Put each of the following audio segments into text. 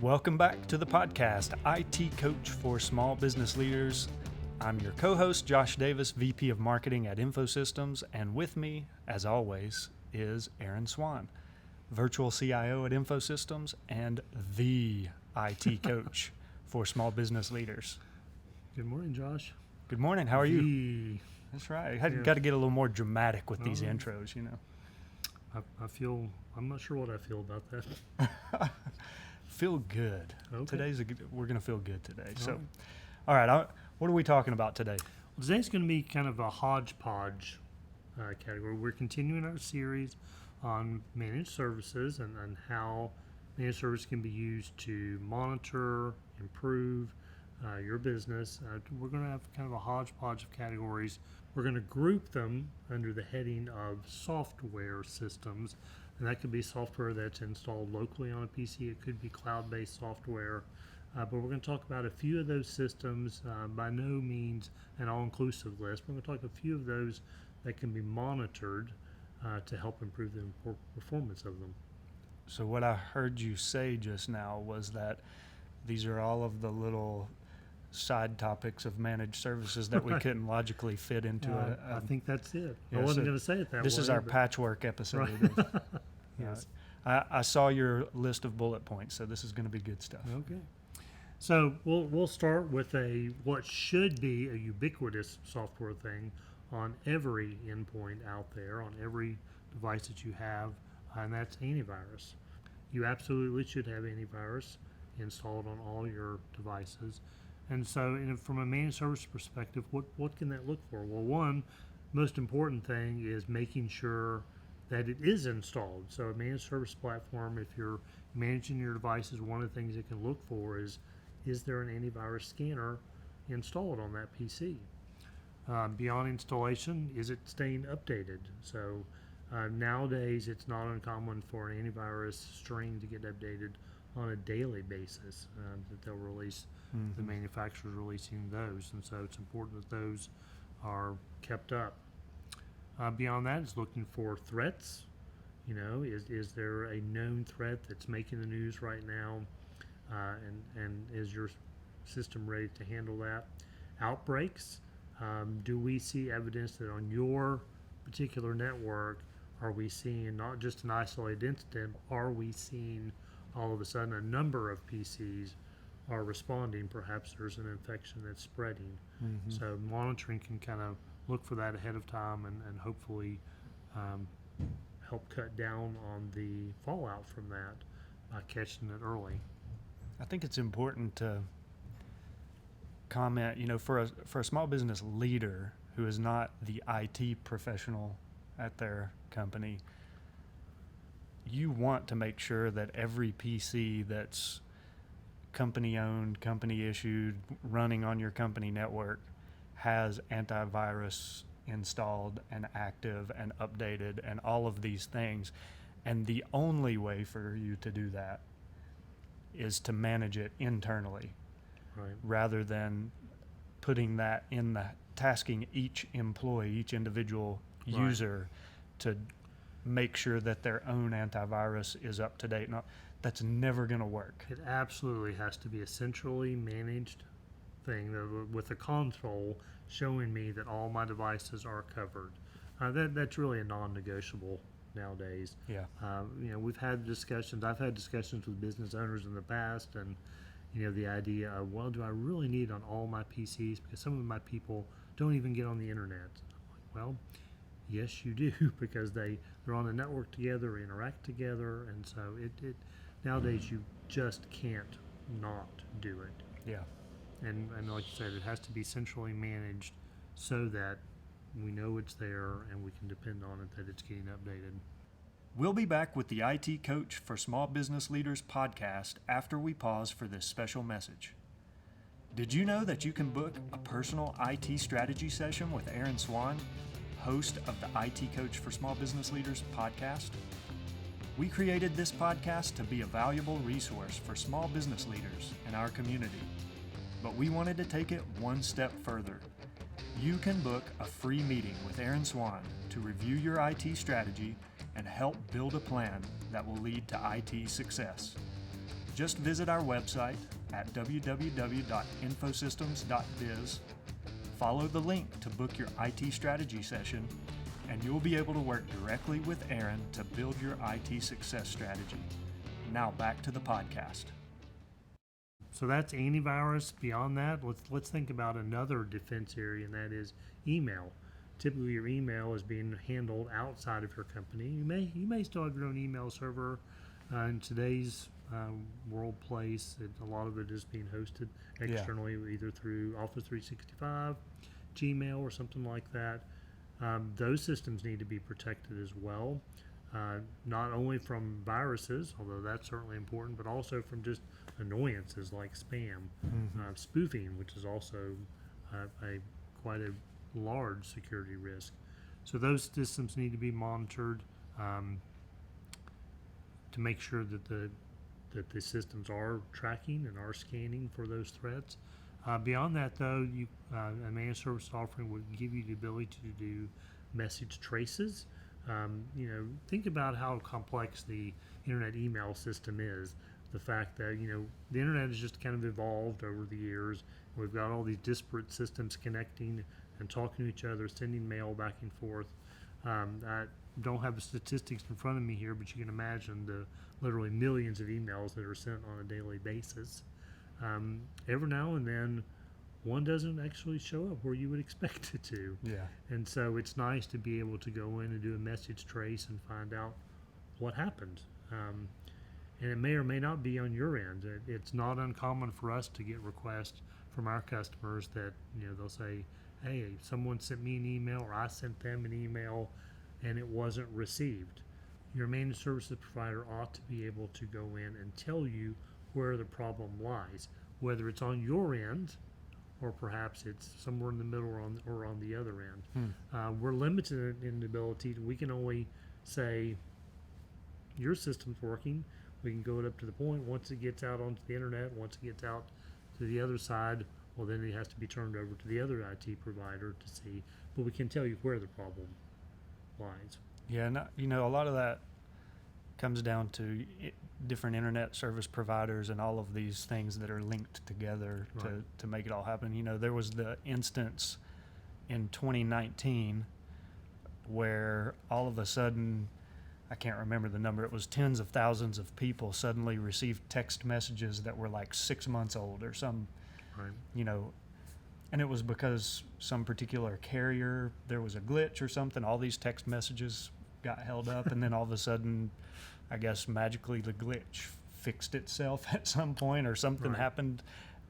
Welcome back to the podcast, IT Coach for Small Business Leaders. I'm your co-host, Josh Davis, VP of Marketing at Infosystems, and with me, as always, is Aaron Swan, Virtual CIO at Infosystems and the IT Coach for Small Business Leaders. Good morning, Josh. Good morning. How are you? That's right. I've got to get a little more dramatic with these intros, you know. I'm not sure what I feel about that. Feel good. Okay. We're going to feel good today. So, right. all right. What are we talking about today? Well, today's going to be kind of a hodgepodge category. We're continuing our series on managed services and how managed service can be used to monitor, improve your business. We're going to have kind of a hodgepodge of categories. We're going to group them under the heading of software systems, and that could be software that's installed locally on a PC. It could be cloud-based software, but we're going to talk about a few of those systems, by no means an all-inclusive list. We're going to talk a few of those that can be monitored to help improve the performance of them. So what I heard you say just now was that these are all of the little side topics of managed services that we couldn't logically fit into I think that's it. Yeah, I wasn't going to say it that way. This is our patchwork episode. Right. Yes. I saw your list of bullet points, so this is going to be good stuff. Okay. So we'll start with what should be a ubiquitous software thing on every endpoint out there, on every device that you have, and that's antivirus. You absolutely should have antivirus installed on all your devices. And so from a managed service perspective, what can that look for? Well, one most important thing is making sure that it is installed. So a managed service platform, if you're managing your devices, one of the things it can look for is there an antivirus scanner installed on that PC? Beyond installation, is it staying updated? So nowadays, it's not uncommon for an antivirus string to get updated on a daily basis, that they'll release. The manufacturer's releasing those, and so it's important that those are kept up. Beyond that, it's looking for threats. You know, is there a known threat that's making the news right now, and is your system ready to handle that? Outbreaks. Do we see evidence that on your particular network, are we seeing not just an isolated incident, are we seeing all of a sudden a number of PCs are responding? Perhaps there's an infection that's spreading. So monitoring can kind of look for that ahead of time and hopefully help cut down on the fallout from that by catching it early. I think it's important to comment, you know, for a small business leader who is not the IT professional at their company, you want to make sure that every PC that's company owned, company issued, running on your company network has antivirus installed and active and updated and all of these things. And the only way for you to do that is to manage it internally, Right. rather than putting that in the tasking each employee, each individual user to make sure that their own antivirus is up to date. No, that's never going to work. It absolutely has to be a centrally managed thing with a console showing me that all my devices are covered. That's really a non-negotiable nowadays. Yeah. You know, we've had discussions. I've had discussions with business owners in the past, and you know, the idea of, well, do I really need it on all my PCs? Because some of my people don't even get on the internet. I'm like, well, yes, you do, because they're on the network together, interact together, and so it nowadays you just can't not do it. Yeah. And like you said, it has to be centrally managed so that we know it's there and we can depend on it, that it's getting updated. We'll be back with the IT Coach for Small Business Leaders podcast after we pause for this special message. Did you know that you can book a personal IT strategy session with Aaron Swan, host of the IT Coach for Small Business Leaders podcast? We created this podcast to be a valuable resource for small business leaders in our community, but we wanted to take it one step further. You can book a free meeting with Aaron Swan to review your IT strategy and help build a plan that will lead to IT success. Just visit our website at www.infosystems.biz, follow the link to book your IT strategy session, and you'll be able to work directly with Aaron to build your IT success strategy. Now back to the podcast. So that's antivirus. Beyond that, let's think about another defense area, and that is email. Typically, your email is being handled outside of your company. You may still have your own email server. In today's world place, a lot of it is being hosted externally, either through Office 365, Gmail, or something like that. Those systems need to be protected as well, not only from viruses, although that's certainly important, but also from just annoyances like spam, spoofing, which is also quite a large security risk. So those systems need to be monitored to make sure that the systems are tracking and are scanning for those threats. Beyond that, though, a managed service offering would give you the ability to do message traces. Think about how complex the internet email system is. The fact that the internet has just kind of evolved over the years. We've got all these disparate systems connecting and talking to each other, sending mail back and forth. I don't have the statistics in front of me here, but you can imagine the literally millions of emails that are sent on a daily basis. Every now and then, one doesn't actually show up where you would expect it to. Yeah. And so it's nice to be able to go in and do a message trace and find out what happened. And it may or may not be on your end. It's not uncommon for us to get requests from our customers that they'll say, hey, someone sent me an email, or I sent them an email, and it wasn't received. Your managed services provider ought to be able to go in and tell you where the problem lies, whether it's on your end or perhaps it's somewhere in the middle or on the other end. We're limited in the ability we can only say your system's working. We can go it up to the point. Once it gets out onto the internet, once it gets out to the other side, well, then it has to be turned over to the other IT provider to see. But we can tell you where the problem lies. Yeah, and a lot of that comes down to different internet service providers and all of these things that are linked together to make it all happen. There was the instance in 2019 where all of a sudden, I can't remember the number, it was tens of thousands of people suddenly received text messages that were like 6 months old or some, and it was because some particular carrier, there was a glitch or something. All these text messages got held up, and then all of a sudden, I guess magically the glitch fixed itself at some point, or something happened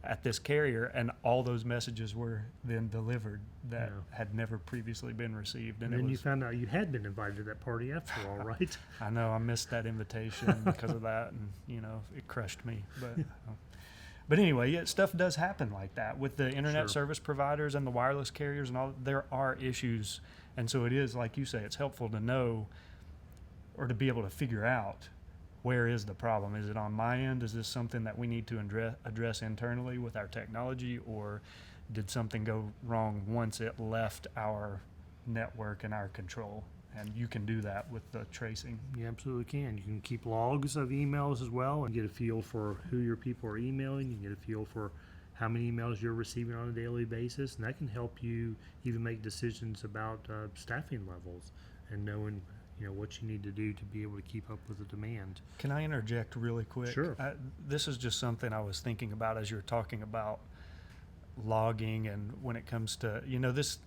at this carrier, and all those messages were then delivered that had never previously been received. And then you found out you had been invited to that party after all, right? I know, I missed that invitation because of that, and it crushed me. But anyway, stuff does happen like that with the internet service providers and the wireless carriers and all. There are issues, and so it is, like you say, it's helpful to know or to be able to figure out where is the problem. Is it on my end? Is this something that we need to address internally with our technology, or did something go wrong once it left our network and our control? And you can do that with the tracing. You absolutely can. You can keep logs of emails as well and get a feel for who your people are emailing. You can get a feel for how many emails you're receiving on a daily basis, and that can help you even make decisions about staffing levels and knowing what you need to do to be able to keep up with the demand. Can I interject really quick? Sure. This is just something I was thinking about as you're talking about logging, and when it comes to this,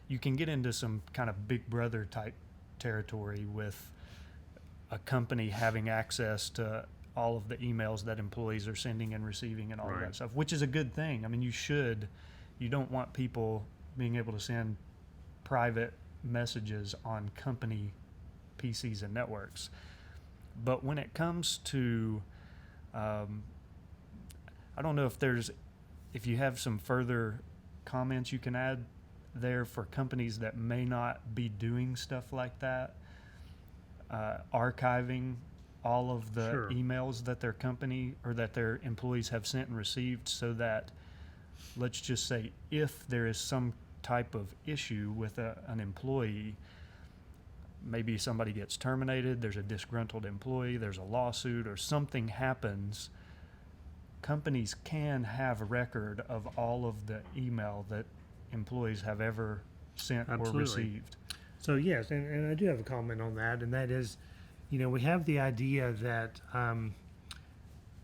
you can get into some kind of big brother type territory with a company having access to all of the emails that employees are sending and receiving and all of that stuff, which is a good thing. I mean, you don't want people being able to send private messages on company PCs and networks. But when it comes to, I don't know if you have some further comments you can add there for companies that may not be doing stuff like that, archiving all of the emails that their company or that their employees have sent and received, so that, let's just say, if there is some type of issue with an employee, maybe somebody gets terminated, there's a disgruntled employee, there's a lawsuit, or something happens companies can have a record of all of the email that employees have ever sent Absolutely. or received. So yes, and I do have a comment on that, and that is, we have the idea that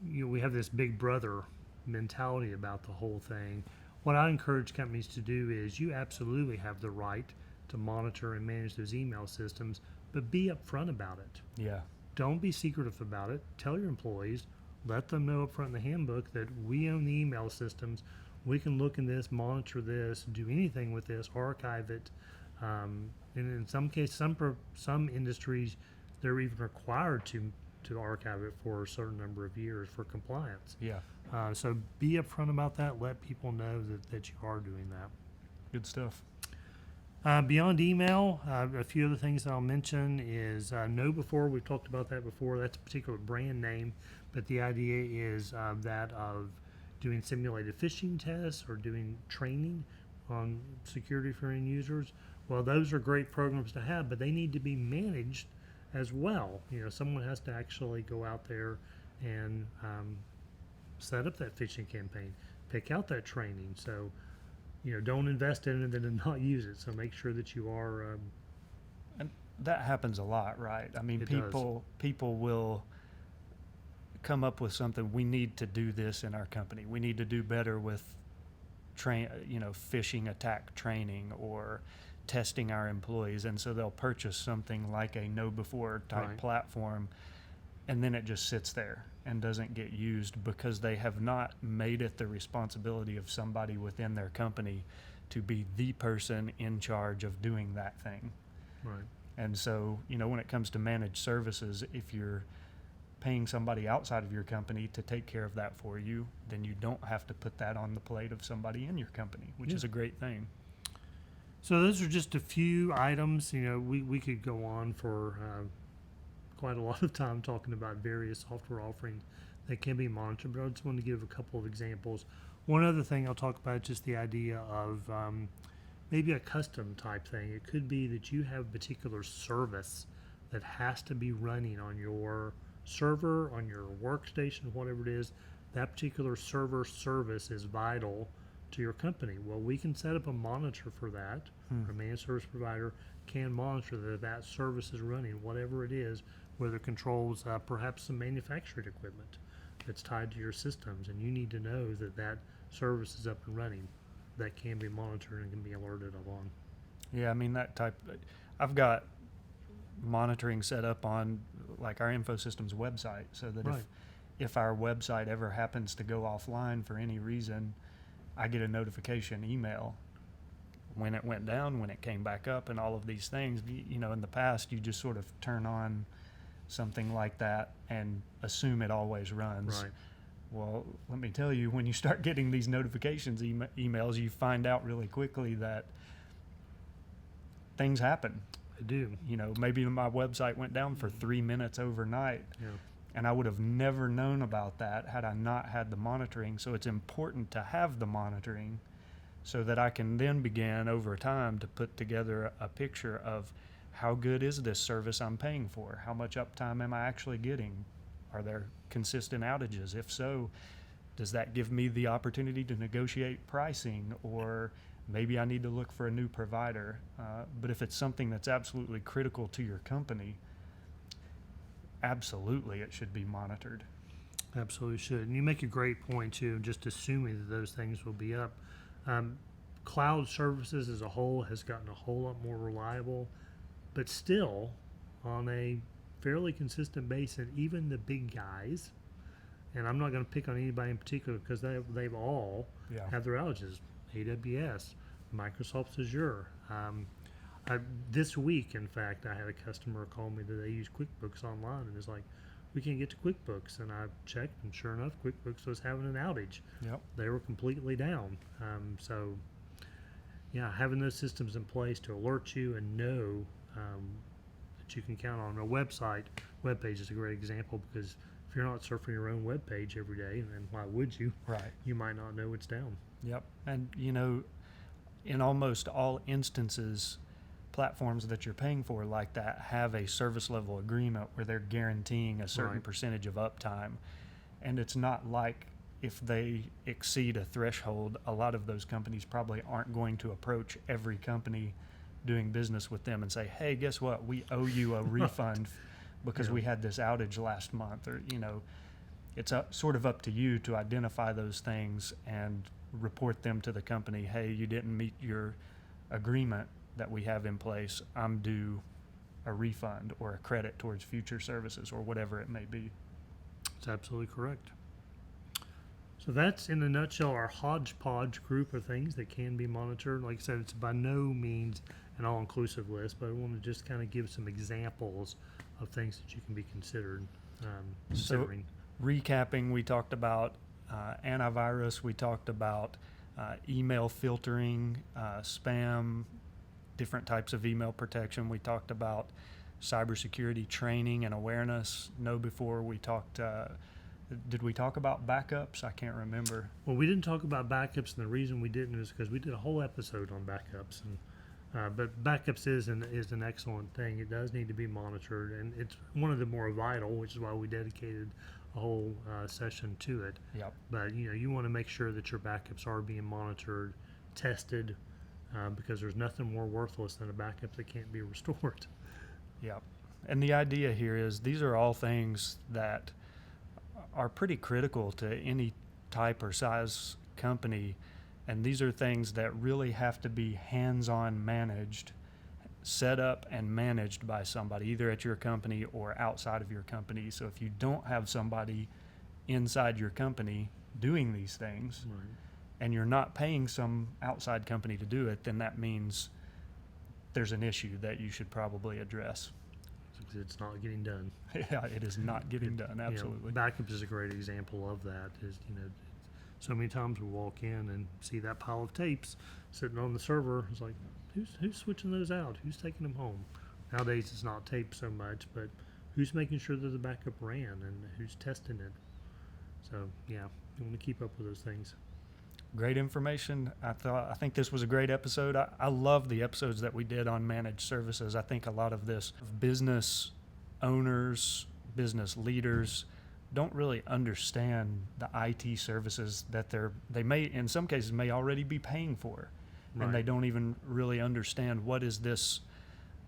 we have this big brother mentality about the whole thing. What I encourage companies to do is you absolutely have the right to monitor and manage those email systems, but be upfront about it. Yeah. Don't be secretive about it. Tell your employees, let them know up front in the handbook that we own the email systems. We can look in this, monitor this, do anything with this, archive it. And in some cases, some industries, they're even required to archive it for a certain number of years for compliance. Yeah. So be upfront about that. Let people know that you are doing that. Good stuff. Beyond email, a few other things that I'll mention is Know Before. We've talked about that before. That's a particular brand name, but the idea is that of doing simulated phishing tests or doing training on security for end users. Well, those are great programs to have, but they need to be managed as well. Someone has to actually go out there and set up that phishing campaign, pick out that training. So, don't invest in it and then not use it. So make sure that you are. And that happens a lot, right? I mean, It people will come up with something. We need to do this in our company. We need to do better with phishing attack training or testing our employees, and so they'll purchase something like a Know Before type Right. platform, and then it just sits there and doesn't get used because they have not made it the responsibility of somebody within their company to be the person in charge of doing that thing. Right. And so, when it comes to managed services, if you're paying somebody outside of your company to take care of that for you, then you don't have to put that on the plate of somebody in your company, which Yeah. is a great thing. So those are just a few items. We could go on for quite a lot of time talking about various software offerings that can be monitored, but I just want to give a couple of examples. One other thing I'll talk about is just the idea of maybe a custom type thing. It could be that you have a particular service that has to be running on your server, on your workstation, whatever it is. That particular server service is vital to your company. Well, we can set up a monitor for that. A managed service provider can monitor that service is running, whatever it is, whether it controls perhaps some manufactured equipment that's tied to your systems, and you need to know that service is up and running. That can be monitored and can be alerted along. Yeah, I mean, I've got monitoring set up on like our Infosystems website so that Right. if our website ever happens to go offline for any reason, I get a notification email when it went down, when it came back up, and all of these things. In the past, you just sort of turn on something like that and assume it always runs. Right. Well, let me tell you, when you start getting these notifications emails, you find out really quickly that things happen. I do. Maybe my website went down for 3 minutes overnight, Yeah. and I would have never known about that had I not had the monitoring. So it's important to have the monitoring so that I can then begin over time to put together a picture of how good is this service I'm paying for? How much uptime am I actually getting? Are there consistent outages? If so, does that give me the opportunity to negotiate pricing, or maybe I need to look for a new provider? But if it's something that's absolutely critical to your company, absolutely it should be monitored. Absolutely should. And you make a great point too, just assuming that those things will be up. Cloud services as a whole has gotten a whole lot more reliable, but still on a fairly consistent basis, even the big guys, and I'm not going to pick on anybody in particular because they've all Yeah. have their outages. AWS, Microsoft Azure. This week, in fact, I had a customer call me that they use QuickBooks online, and it's like, we can't get to QuickBooks. And I checked, and sure enough, QuickBooks was having an outage. Yep. They were completely down. So, yeah, having those systems in place to alert you and know that you can count on a web page is a great example, because if you're not surfing your own web page every day, then why would you? Right. You might not know it's down. Yep. And in almost all instances, platforms that you're paying for like that have a service level agreement where they're guaranteeing a certain Right. percentage of uptime. And it's not like if they exceed a threshold, a lot of those companies probably aren't going to approach every company doing business with them and say, hey, guess what? We owe you a refund because we had this outage last month. Or, it's sort of up to you to identify those things and report them to the company. Hey, you didn't meet your agreement that we have in place. I'm due a refund or a credit towards future services or whatever it may be. That's absolutely correct. So that's, in a nutshell, our hodgepodge group of things that can be monitored. Like I said, it's by no means an all-inclusive list, but I want to just kind of give some examples of things that you can be considering. Considering. So, recapping, we talked about antivirus, we talked about email filtering, spam, different types of email protection. We talked about cybersecurity training and awareness. Before we talked, did we talk about backups? I can't remember. Well, we didn't talk about backups, and the reason we didn't is because we did a whole episode on backups. And but backups is an excellent thing. It does need to be monitored, and it's one of the more vital, which is why we dedicated a whole session to it. Yep. But you want to make sure that your backups are being monitored, tested, because there's nothing more worthless than a backup that can't be restored. Yep. And the idea here is these are all things that are pretty critical to any type or size company, and these are things that really have to be hands-on managed, set up and managed by somebody either at your company or outside of your company. So if you don't have somebody inside your company doing these things, Right. and you're not paying some outside company to do it, then that means there's an issue that you should probably address. It's not getting done. Yeah, it is not getting done. Absolutely. Backups is a great example of that. Is so many times we walk in and see that pile of tapes sitting on the server. It's like, who's switching those out? Who's taking them home? Nowadays it's not tape so much, but who's making sure that the backup ran and who's testing it? So yeah, you want to keep up with those things. Great information. I think this was a great episode. I love the episodes that we did on managed services. I think a lot of this business owners, business leaders don't really understand the IT services that they may, in some cases, may already be paying for. Right. And they don't even really understand what is this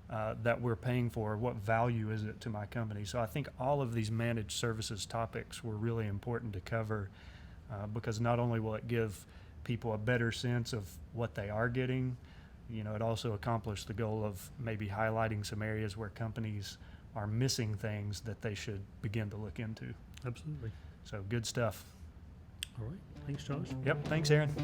that we're paying for, what value is it to my company. So I think all of these managed services topics were really important to cover. Because not only will it give people a better sense of what they are getting, it also accomplished the goal of maybe highlighting some areas where companies are missing things that they should begin to look into. Absolutely. So good stuff. All right. Thanks, Josh. Yep. Thanks, Aaron.